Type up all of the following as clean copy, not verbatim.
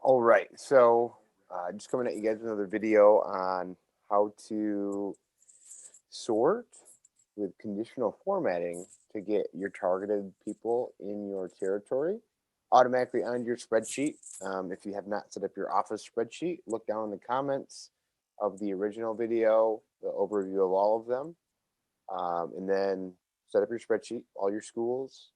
All right, so just coming at you guys with another video on how to sort with conditional formatting to get your targeted people in your territory automatically on your spreadsheet. If you have not set up your office spreadsheet, look down in the comments of the original video, the overview of all of them, and then set up your spreadsheet, all your schools,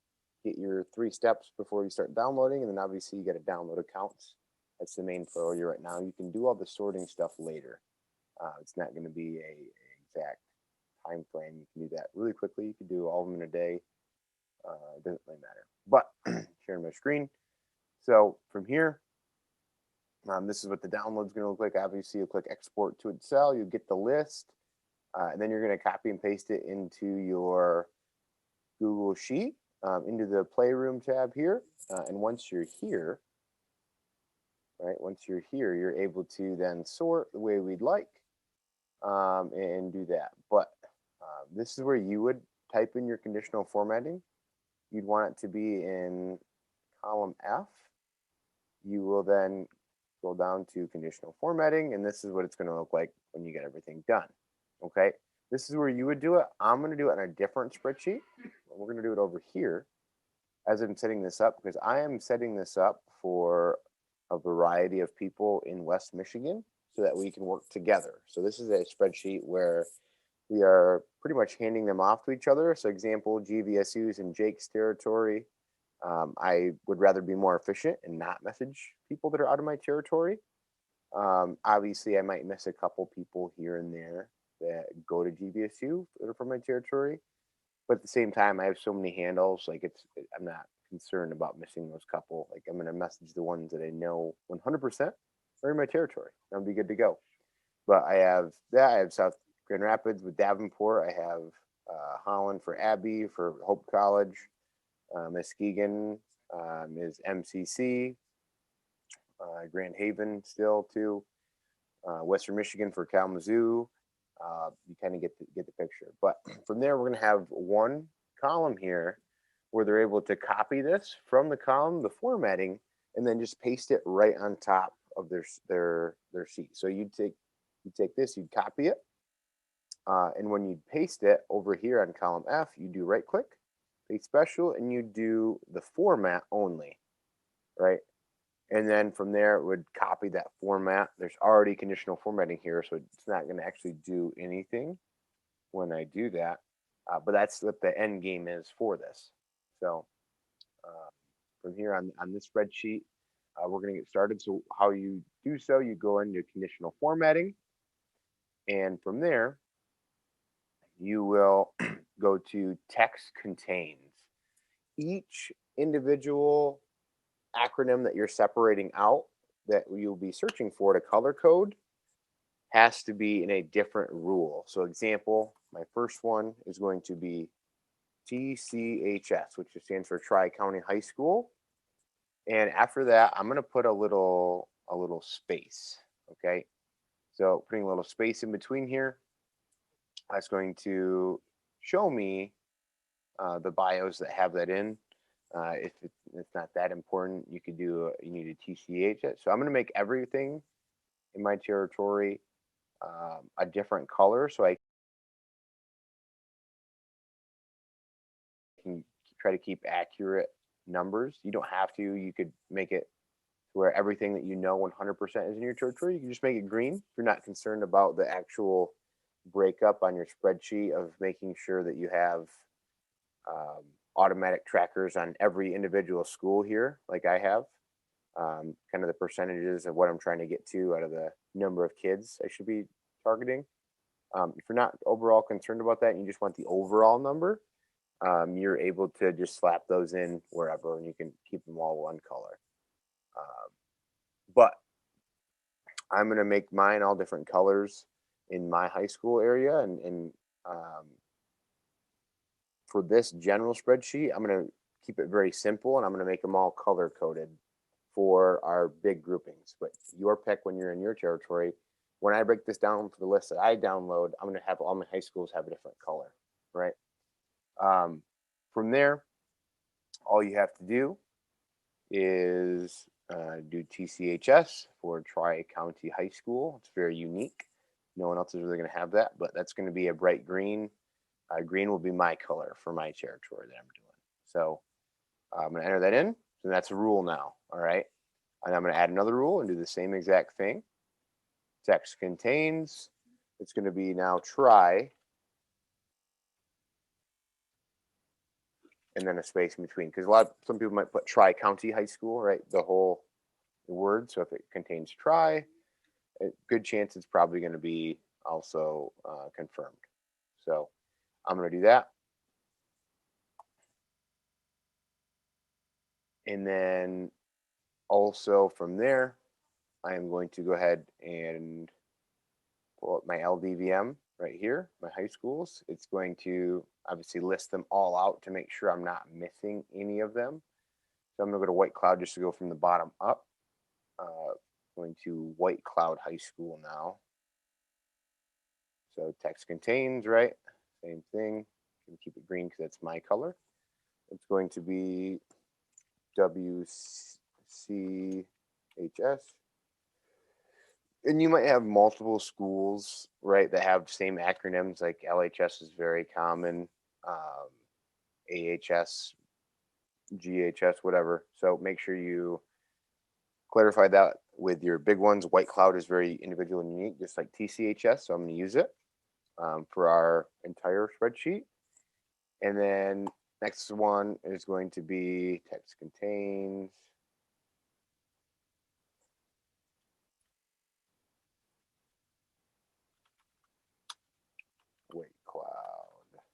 get your 3 steps before you start downloading, and then obviously you got to download accounts. That's the main priority right now. You can do all the sorting stuff later. It's not going to be a exact time frame. You can do that really quickly. You can do all of them in a day. It doesn't really matter. But sharing my screen. So from here, this is what the download is going to look like. Obviously, you'll click export to Excel. You get the list, and then you're going to copy and paste it into your Google Sheet, into the Playroom tab here. And once you're here, right, once you're here, you're able to then sort the way we'd like, and do that. But this is where you would type in your conditional formatting. You'd want it to be in column F. You will then go down to conditional formatting, and this is what it's going to look like when you get everything done. Okay, this is where you would do it. I'm going to do it on a different spreadsheet. We're going to do it over here as I'm setting this up, because I am setting this up for a variety of people in West Michigan so that we can work together. So this is a spreadsheet where we are pretty much handing them off to each other. So example, GVSU's in Jake's territory. I would rather be more efficient and not message people that are out of my territory. Obviously, I might miss a couple people here and there that go to GVSU that are from my territory. But at the same time, I have so many handles. Like I'm not concerned about missing those couple. Like I'm going to message the ones that I know 100% are in my territory. I'll be good to go. But I have that. I have South Grand Rapids with Davenport. I have Holland for Abbey for Hope College. Muskegon is MCC. Grand Haven still too. Western Michigan for Kalamazoo. You kind of get the picture. But from there, we're going to have one column here where they're able to copy this from the column, the formatting, and then just paste it right on top of their sheet. So you take this, you'd copy it, and when you paste it over here on column F, you do right click, paste special, and you do the format only, right? And then from there, it would copy that format. There's already conditional formatting here, so it's not going to actually do anything when I do that. But that's what the end game is for this. So from here on this spreadsheet, we're going to get started. So how you do so, you go into conditional formatting. And from there, you will go to text contains. Each individual acronym that you're separating out that you'll be searching for to color code has to be in a different rule. So example, my first one is going to be TCHS, which stands for Tri-County High School. And after that, I'm going to put a little space, okay? So putting a little space in between here, that's going to show me the bios that have that in. If it's not that important, you could do you need a TCH it. So I'm going to make everything in my territory a different color, so I can try to keep accurate numbers. You don't have to. You could make it where everything that you know 100% is in your territory. You can just make it green if you're not concerned about the actual breakup on your spreadsheet of making sure that you have automatic trackers on every individual school here, like I have. Kind of the percentages of what I'm trying to get to out of the number of kids I should be targeting. If you're not overall concerned about that and you just want the overall number, you're able to just slap those in wherever and you can keep them all one color. But I'm going to make mine all different colors in my high school area. And for this general spreadsheet, I'm going to keep it very simple and I'm going to make them all color coded for our big groupings. But your pick when you're in your territory. When I break this down for the list that I download, I'm going to have all my high schools have a different color, right? From there, all you have to do is do TCHS for Tri-County High School. It's very unique. No one else is really going to have that, but that's going to be a bright green. Green will be my color for my territory that I'm doing. So I'm going to enter that in. And that's a rule now. All right. And I'm going to add another rule and do the same exact thing. Text contains. It's going to be now try. And then a space in between. Because some people might put Tri-County High School, right? The whole word. So if it contains try, a good chance it's probably going to be also confirmed. So I'm going to do that. And then also from there, I am going to go ahead and pull up my LDVM right here, my high schools. It's going to obviously list them all out to make sure I'm not missing any of them. So I'm going to go to White Cloud just to go from the bottom up. Going to White Cloud High School now. So text contains, right? Same thing. Can keep it green because that's my color. It's going to be WCHS. And you might have multiple schools, right, that have same acronyms. Like LHS is very common, AHS, GHS, whatever. So make sure you clarify that with your big ones. White Cloud is very individual and unique, just like TCHS. So I'm going to use it for our entire spreadsheet. And then next one is going to be text contains. White Cloud. All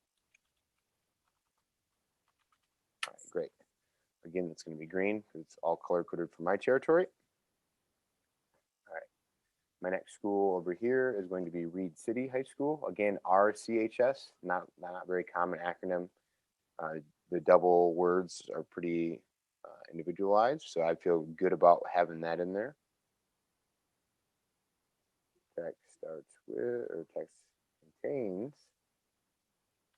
right, great. Again, it's going to be green because it's all color coded for my territory. All right. My next school over here is going to be Reed City High School. Again, RCHS, not very common acronym. The double words are pretty individualized, so I feel good about having that in there. Text starts with, or text contains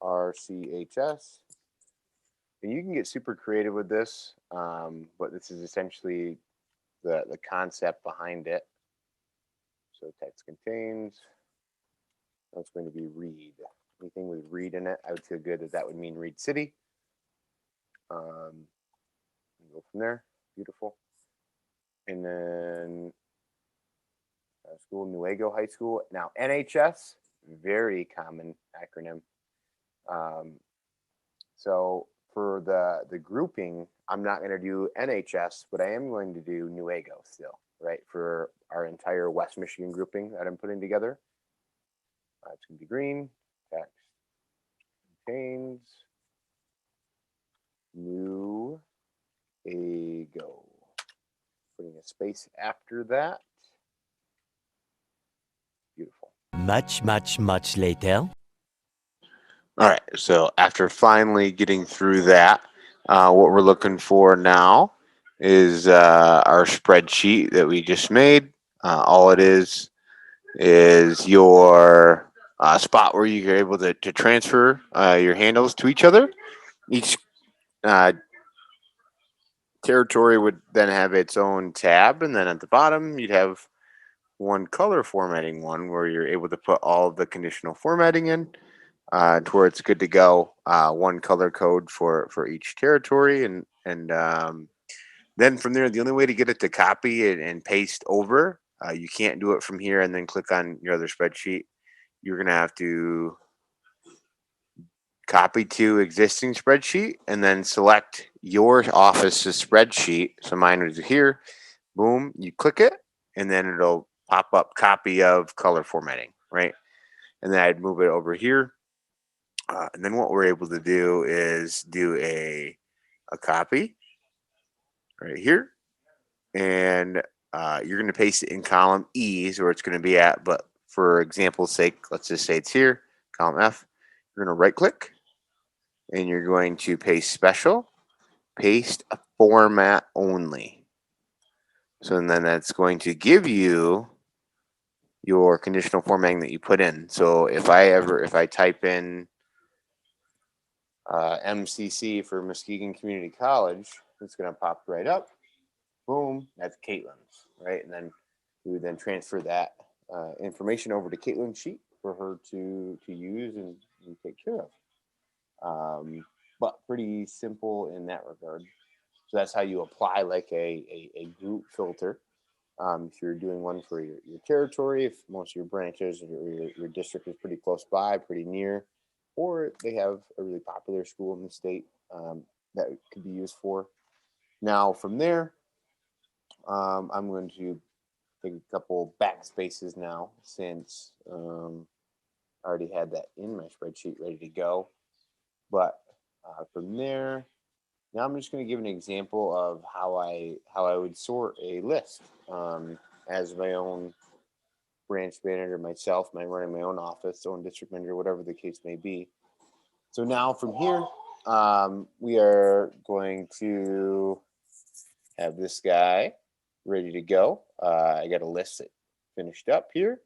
RCHS. And you can get super creative with this, but this is essentially the concept behind it. So text contains, that's going to be Reed. Anything with Reed in it, I would feel good that would mean Reed City. Go from there. Beautiful. And then school, Nuevo High School. Now NHS, very common acronym. So for the grouping, I'm not going to do NHS, but I am going to do Nuevo still, right? For our entire West Michigan grouping that I'm putting together. It's going to be green. Text contains Nuevo. Putting a space after that. Beautiful. Much later. All right, so after finally getting through that, what we're looking for now is our spreadsheet that we just made. All it is your spot where you're able to transfer your handles to each other. Each uh, territory would then have its own tab, and then at the bottom you'd have one color formatting one where you're able to put all of the conditional formatting in. To where it's good to go. One color code for each territory, and then from there, the only way to get it to copy and paste over, you can't do it from here and then click on your other spreadsheet. You're gonna have to copy to existing spreadsheet and then select your office's spreadsheet. So mine was here. Boom, you click it, and then it'll pop up copy of color formatting, right? And then I'd move it over here. And then what we're able to do is do a copy right here. And you're going to paste it in column E is where it's going to be at. But for example's sake, let's just say it's here, column F. You're going to right click and you're going to paste special, paste a format only. So then that's going to give you your conditional formatting that you put in. So if I type in MCC for Muskegon Community College, it's going to pop right up. Boom, that's Caitlin's, right? And then we would then transfer that information over to Caitlin's sheet for her to use and take care of. But pretty simple in that regard. So that's how you apply like a group filter. If you're doing one for your territory, if most of your branches or your district is pretty close by, pretty near, or they have a really popular school in the state that could be used for. Now, from there, I'm going to take a couple backspaces now since I already had that in my spreadsheet ready to go. But from there, now I'm just going to give an example of how I would sort a list as my own branch manager myself, my running my own office, own district manager, whatever the case may be. So now from here, we are going to have this guy ready to go. I got a list that finished up here,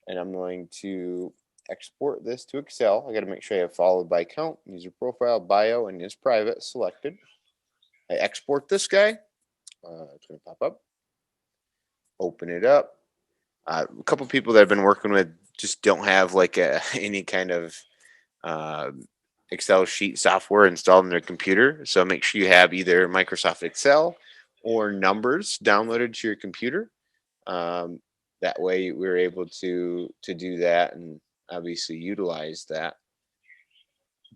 and I'm going to export this to Excel. I got to make sure I have followed by count, user profile, bio, and is private selected. I export this guy. It's going to pop up. Open it up. A couple people that I've been working with just don't have like any kind of uh, Excel sheet software installed in their computer. So make sure you have either Microsoft Excel or Numbers downloaded to your computer. Um, that way, we're able to do that and obviously utilize that.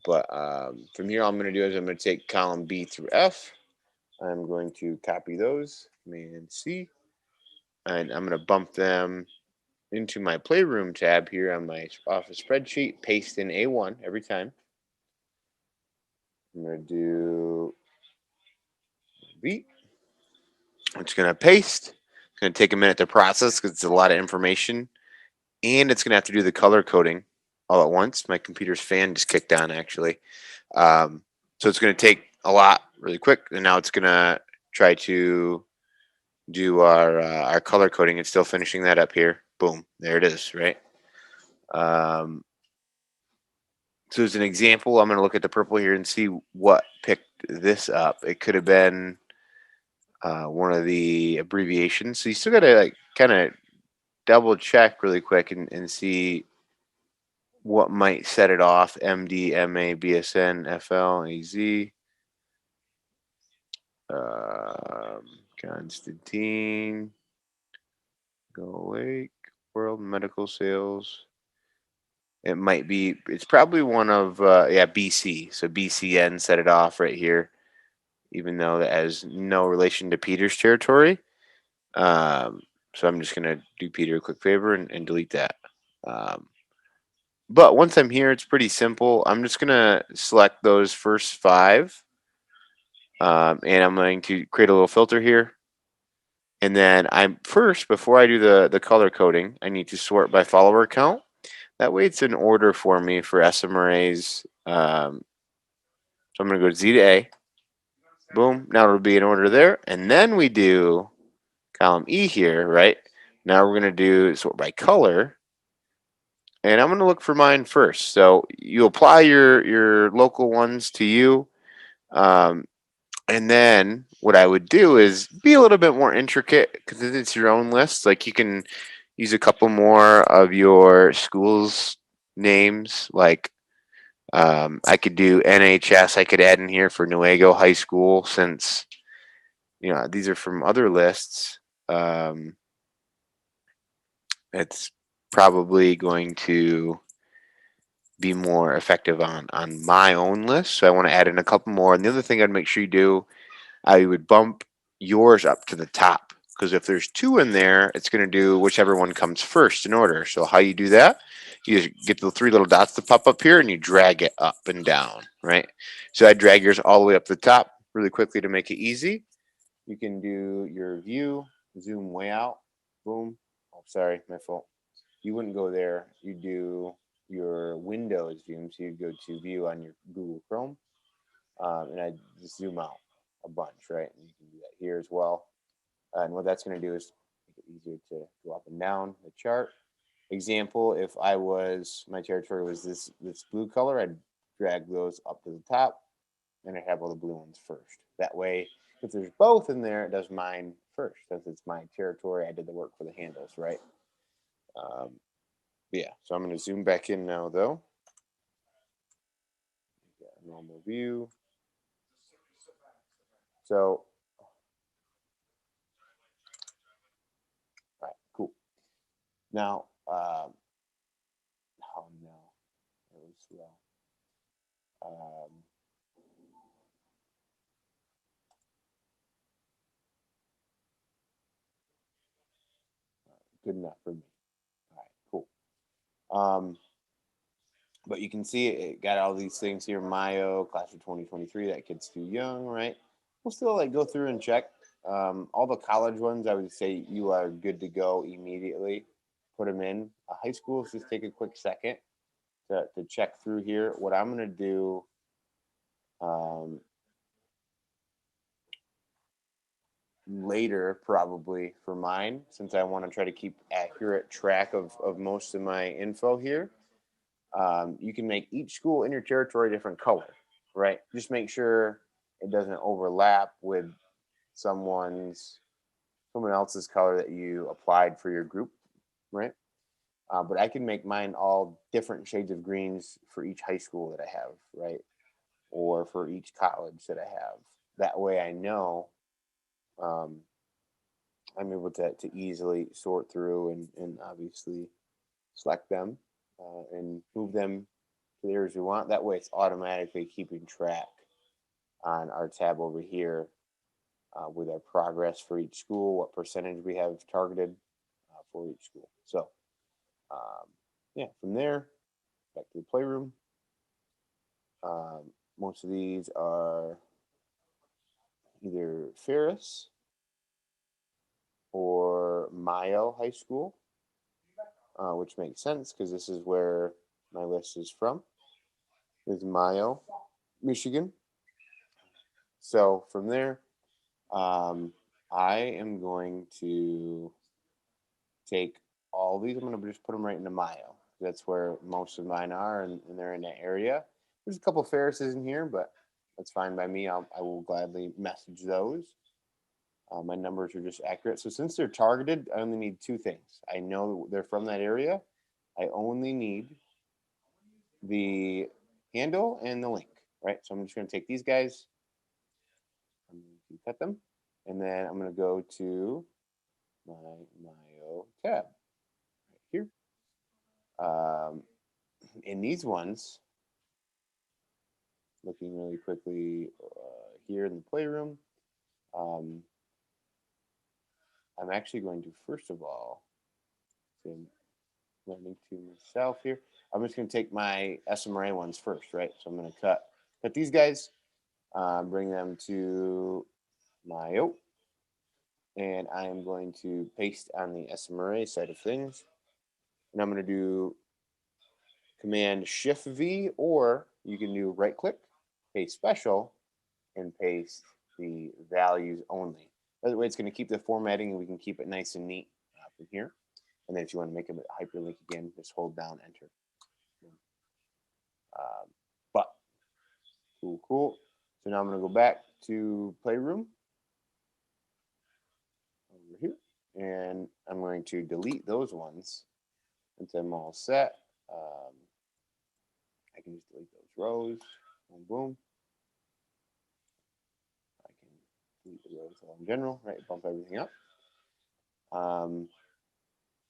But from here, all I'm going to do is I'm going to take column B through F. I'm going to copy those, Command C, and I'm going to bump them into my Playroom tab here on my Office spreadsheet, paste in A1 every time. I'm going to do B. I'm just going to paste. It's going to take a minute to process because it's a lot of information. And it's going to have to do the color coding all at once. My computer's fan just kicked on, actually. So it's going to take a lot really quick. And now it's going to try to do our color coding. It's still finishing that up here. Boom. There it is, right? So as an example, I'm going to look at the purple here and see what picked this up. It could have been one of the abbreviations. So you still got to like kind of double check really quick and see what might set it off. MD, MA, BSN, FL, AZ, Constantine, Go Lake, World Medical Sales. It might be, it's probably one of, BC. So BCN set it off right here, even though that has no relation to Peter's territory. So I'm just going to do Peter a quick favor and delete that. But once I'm here, it's pretty simple. I'm just going to select those first five, and I'm going to create a little filter here. And then I'm first, before I do the color coding, I need to sort by follower count. That way it's in order for me for SMRAs. So I'm going to go Z to A. Boom. Now it'll be in order there. And then we do column E here, right? Now we're going to do sort by color. And I'm going to look for mine first. So you apply your local ones to you. And then what I would do is be a little bit more intricate because it's your own list. Like you can use a couple more of your school's names. Like I could do NHS. I could add in here for Nuevo High School since these are from other lists. It's probably going to be more effective on my own list. So I want to add in a couple more. And the other thing I'd make sure you do, I would bump yours up to the top because if there's two in there, it's going to do whichever one comes first in order. So how you do that? You just get the three little dots to pop up here and you drag it up and down, right? So I drag yours all the way up to the top really quickly to make it easy. You can do your view, zoom way out, boom. Oh, sorry, my fault. You wouldn't go there. You do your Windows view. So you go to view on your Google Chrome, and I just zoom out a bunch, right? And you can do that here as well. And what that's going to do is make it easier to go up and down the chart. Example: if my territory was this blue color, I'd drag those up to the top, and I'd have all the blue ones first. That way, if there's both in there, it does mine first. Since it's my territory, I did the work for the handles, right? Um, yeah, so I'm going to zoom back in now, though. Normal view. So, all right, cool. Now, oh no, it was slow. Good enough for me. All right, cool. But you can see it got all these things here. Mayo, class of 2023. That kid's too young, right? We'll still like go through and check. All the college ones, I would say you are good to go immediately. Put them in. High schools, just take a quick second to check through here. What I'm going to do later, probably for mine, since I want to try to keep accurate track of most of my info here. You can make each school in your territory a different color, right? Just make sure it doesn't overlap with someone else's color that you applied for your group, right? But I can make mine all different shades of greens for each high school that I have, right? Or for each college that I have. That way I know um, I'm able to easily sort through and obviously select them and move them to the areas we want. That way it's automatically keeping track on our tab over here with our progress for each school, what percentage we have targeted for each school. So, yeah, from there, back to the playroom. Most of these are either Ferris or Mayo High School, which makes sense because this is where my list is from, is Mayo, Michigan. So from there, I am going to take all these. I'm going to just put them right into Mayo. That's where most of mine are, and they're in that area. There's a couple Ferrises in here, but that's fine by me. I will gladly message those. My numbers are just accurate. So since they're targeted, I only need two things. I know they're from that area. I only need the handle and the link, right? So I'm just going to take these guys. I'm going to cut them, and then I'm going to go to my Mayo tab right here. In these ones, looking really quickly here in the playroom, I'm actually going to first of all, so learning to myself here. I'm just going to take my SMRA ones first, right? So I'm going to cut these guys, bring them to my and I am going to paste on the SMRA side of things. And I'm going to do Command Shift V, or you can do right click, paste special, and paste the values only. That way it's going to keep the formatting and we can keep it nice and neat from here. And then if you want to make a hyperlink again, just hold down enter. But cool. So now I'm going to go back to Playroom over here, and I'm going to delete those ones until I'm all set. I can just delete those rows. Boom, boom. I can delete the rows all in general, right? Bump everything up.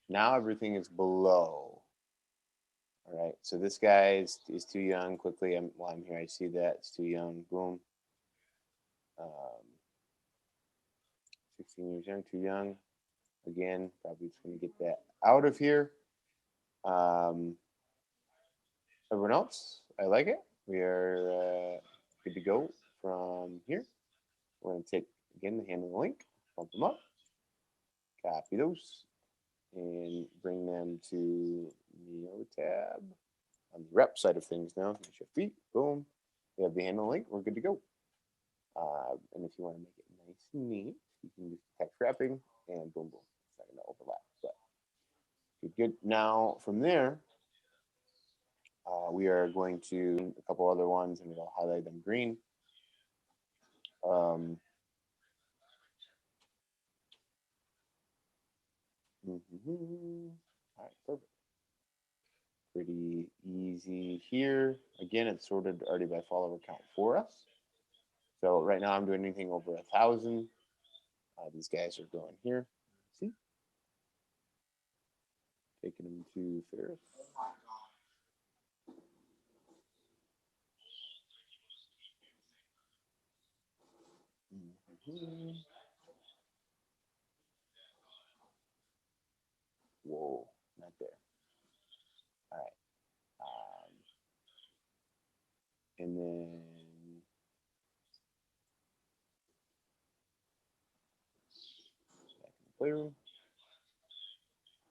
Now everything is below. All right, so this guy is too young. Quickly, while I'm here, I see that it's too young. Boom. 16 years young, too young. Again, probably just going to get that out of here. Everyone else, I like it. We are good to go from here. We're going to take, again, the handle link, bump them up, copy those, and bring them to Neo tab on the rep side of things now. Shift feet, boom. We have the handle link. We're good to go. And if you want to make it nice and neat, you can use text wrapping and boom, boom. It's not going to overlap. But good. Now from there, we are going to a couple other ones, and we'll highlight them green. All right, perfect. Pretty easy here. Again, it's sorted already by follower count for us. So right now I'm doing anything over 1,000. These guys are going here. See? Taking them to Ferris. Whoa, not there. All right. And then back in the playroom.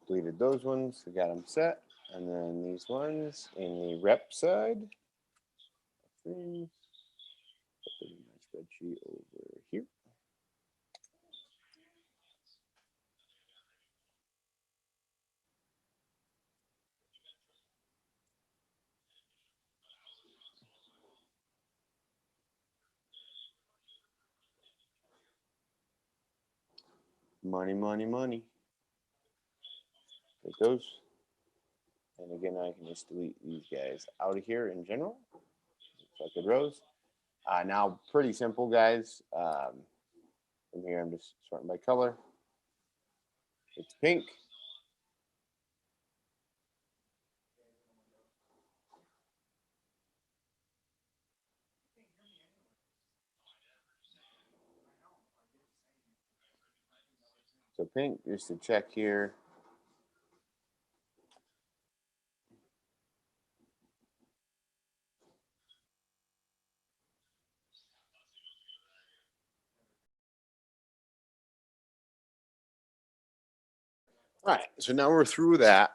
Deleted those ones. We got them set. And then these ones in the rep side. Things. Put them in my spreadsheet over here. Money, money, money. Take those. And again, I can just delete these guys out of here in general. Selected rows. Now, pretty simple, guys. From here, I'm just sorting by color. It's pink. So pink, just to check here. All right, so now we're through that.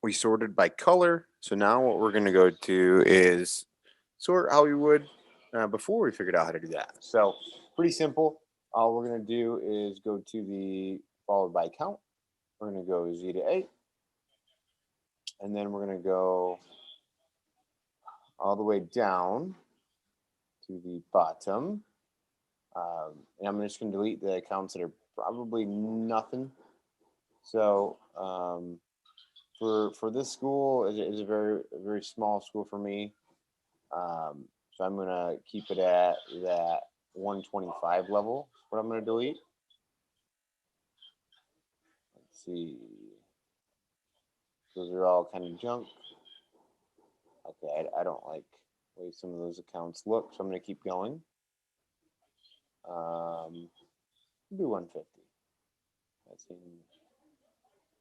We sorted by color. So now what we're going to go to is sort how we would before we figured out how to do that. So pretty simple. All we're going to do is go to the followed by count. We're going to go Z to A. And then we're going to go all the way down to the bottom. And I'm just going to delete the accounts that are probably nothing. So for this school is a very small school for me. So I'm gonna keep it at that 125 level. What I'm gonna delete. Let's see. Those are all kind of junk. Okay, I don't like the way some of those accounts look, so I'm gonna keep going. Do 150. That seems,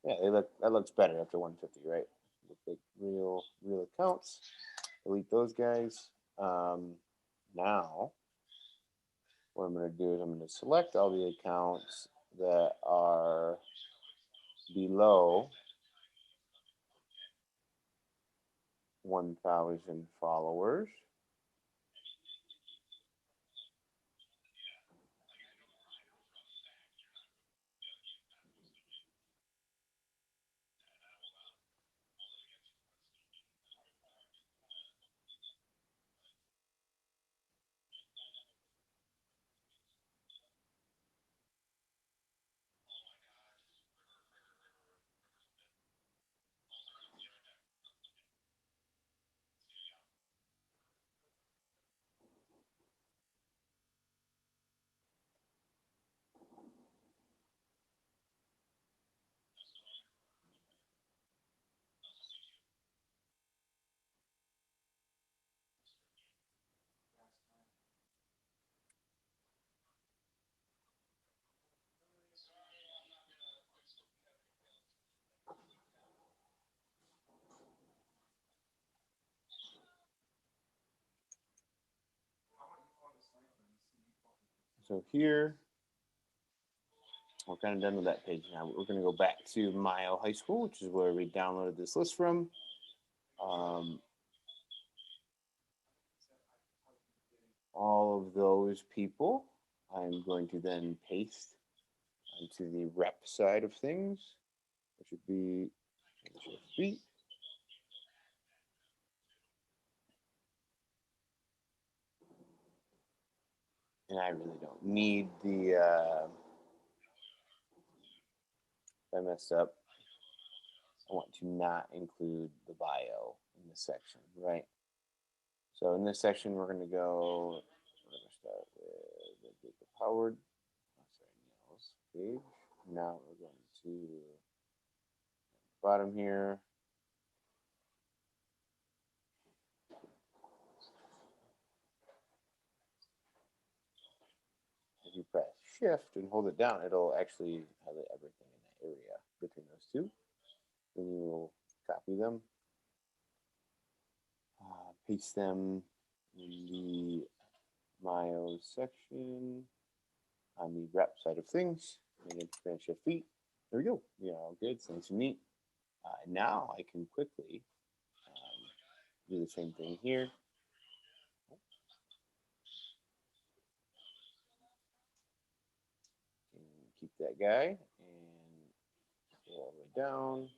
yeah, that looks better after 150, right? Look like real accounts. Delete those guys. Now, what I'm going to do is I'm going to select all the accounts that are below 1,000 followers. So here, we're kind of done with that page now. We're going to go back to Mayo High School, which is where we downloaded this list from. All of those people, I'm going to then paste onto the rep side of things, which would be B. And I really don't need the if I mess up, I want to not include the bio in this section, right? So in this section, we're going to start with the powered, Neil's page. Now we're going to bottom here. If you press shift and hold it down, it'll actually highlight everything in that area between those two. Then you will copy them, paste them in the Myo section on the rep side of things, and then command shift feet. There we go. All good. It's nice and neat. Now I can quickly do the same thing here. And keep that guy and go all the way down,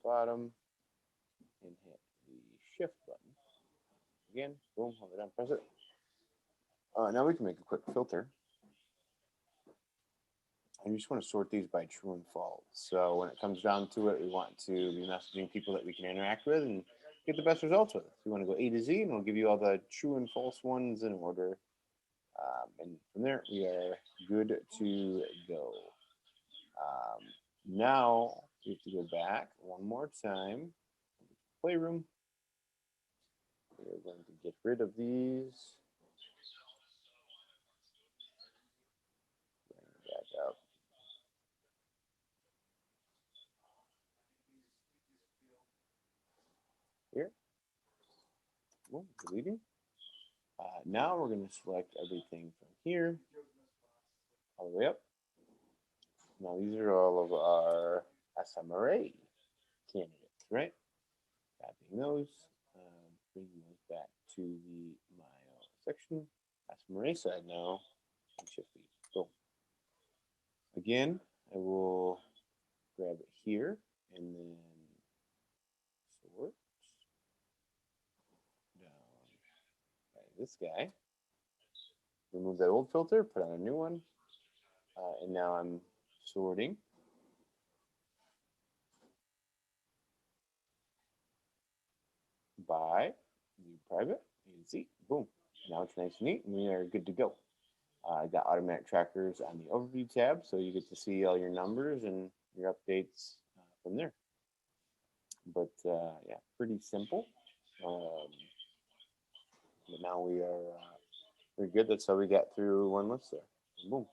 bottom, and hit the shift button. Again, boom, hold it down, press it. Now we can make a quick filter. And you just want to sort these by true and false. So when it comes down to it, we want to be messaging people that we can interact with and get the best results with. So we want to go A to Z, and we'll give you all the true and false ones in order. And from there, we are good to go. Now we have to go back one more time. Playroom. We're going to get rid of these. Bring it back up. Here. Boom, deleting. Now we're going to select everything from here all the way up. Now these are all of our SMRA candidates, right? Copying those, bringing those back to the Myo section. SMRA side now, and shift these. Boom. Again, I will grab it here and then sort down by this guy. Remove that old filter, put on a new one, and now I'm sorting by the private. You can see, boom. Now it's nice and neat, and we are good to go. I got automatic trackers on the overview tab, so you get to see all your numbers and your updates from there. But yeah, pretty simple. But now we are we're good. That's how we got through one list there. Boom.